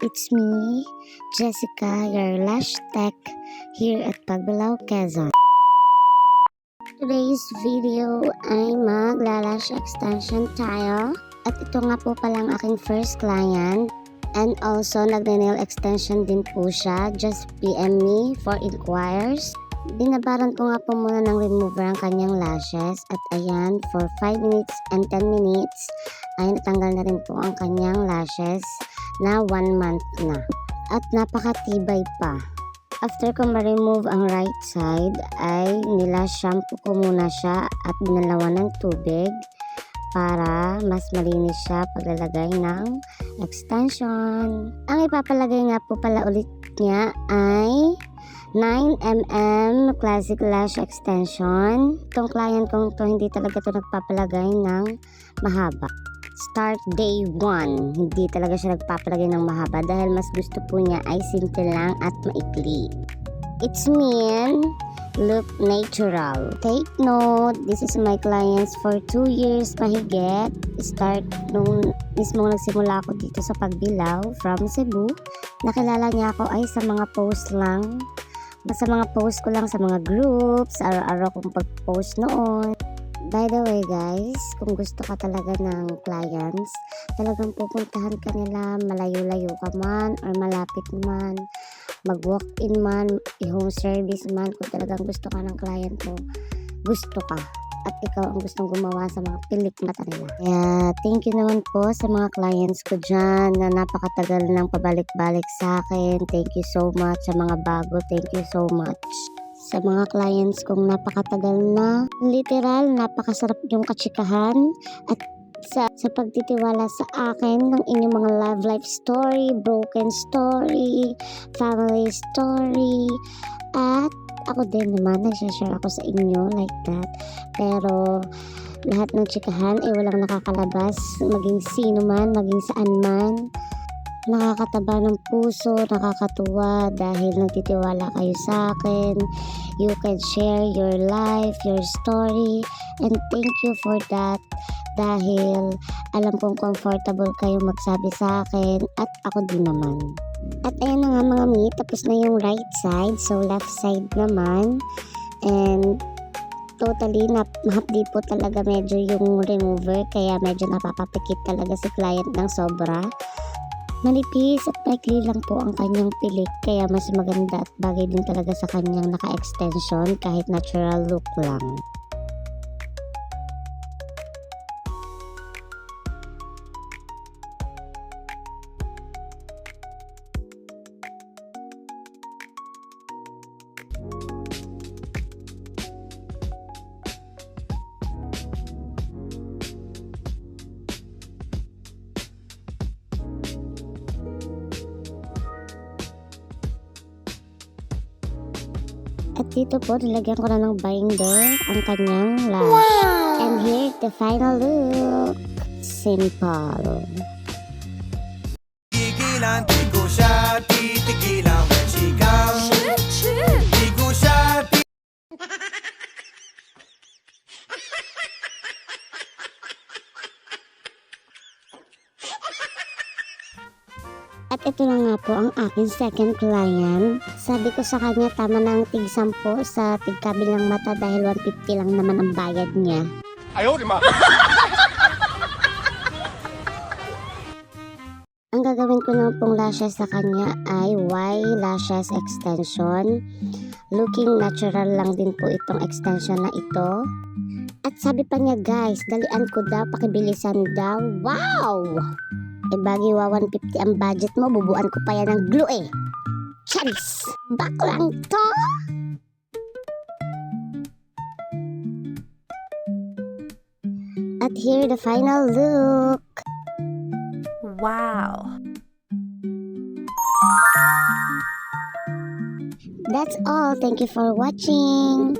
It's me, Jessica, your lash tech here at Pagbilao, Quezon. Today's video ay magla-lash extension tayo. At ito nga po palang aking first client. And also, nagne-nail extension din po siya. Just PM me for inquiries. Binabaran ko nga po muna ng remover ang kanyang lashes. At ayan, for 5 minutes and 10 minutes ay natanggal na rin po ang kanyang lashes na 1 month na. At napakatibay pa. After ko ma-remove ang right side ay nila-shampoo ko muna siya at binalawan ng tubig para mas malinis siya paglalagay ng extension. Ang ipapalagay nga po pala ulit niya ay 9mm Classic Lash Extension. Itong client kong to hindi talaga to nagpapalagay ng mahaba. Start day 1, hindi talaga siya nagpapalagay ng mahaba dahil mas gusto po niya ay simple lang at maikli. It's mean look natural. Take note, this is my clients for 2 years mahigit. Start nung mismo nagsimula ako dito sa Pagbilao from Cebu. Nakilala niya ako ay sa mga post lang. Sa mga post ko lang sa mga groups, araw-araw kong pag-post noon. By the way guys, kung gusto ka talaga ng clients, talagang pupuntahan ka nila, malayo-layo ka man or malapit man, mag-walk-in man, i-home service man, kung talagang gusto ka ng client mo, gusto ka. At ikaw ang gustong gumawa sa mga pilik mata nila. Kaya thank you naman po sa mga clients ko dyan na napakatagal nang pabalik-balik sa akin. Thank you so much sa mga bago. Thank you so much. Sa mga clients kong napakatagal na, literal, napakasarap yung katsikahan at sa pagtitiwala sa akin ng inyong mga love life story, broken story, family story, at ako din naman, nagsashare ako sa inyo like that. Pero lahat ng tsikahan ay walang nakakalabas, maging sino man, maging saan man. Nakakataba ng puso, nakakatuwa dahil nagtitiwala kayo sa akin. You can share your life, your story, and thank you for that dahil alam kong comfortable kayong magsabi sa akin at ako din naman. At ayan na nga mga mi, tapos na yung right side, so left side naman. And totally mahapdi po talaga medyo yung remover, kaya medyo napapapikit talaga si client ng sobra. Manipis at maikli lang po ang kanyang pilik, kaya mas maganda at bagay din talaga sa kanyang naka-extension kahit natural look lang. At dito po, nilagyan ko na ng binder ang kanyang lash. Wow! And here's the final look. Simple. Tigilan, di ko siya titigilan. When she comes, di ko siya At ito na nga po ang aking second client. Sabi ko sa kanya, tama na ang tig-10 sa tig-kabilang mata dahil 150 lang naman ang bayad niya. Ayaw, di ma. Ang gagawin ko na pong lashes sa kanya ay Y-Lashes Extension. Looking natural lang din po itong extension na ito. At sabi pa niya, guys, dalian ko daw, pakibilisan daw. Wow! E bagiwa 150 ang budget mo, bubuan ko pa yan ng glue eh. Charis! Baklang to! At here the final look. Wow! That's all. Thank you for watching.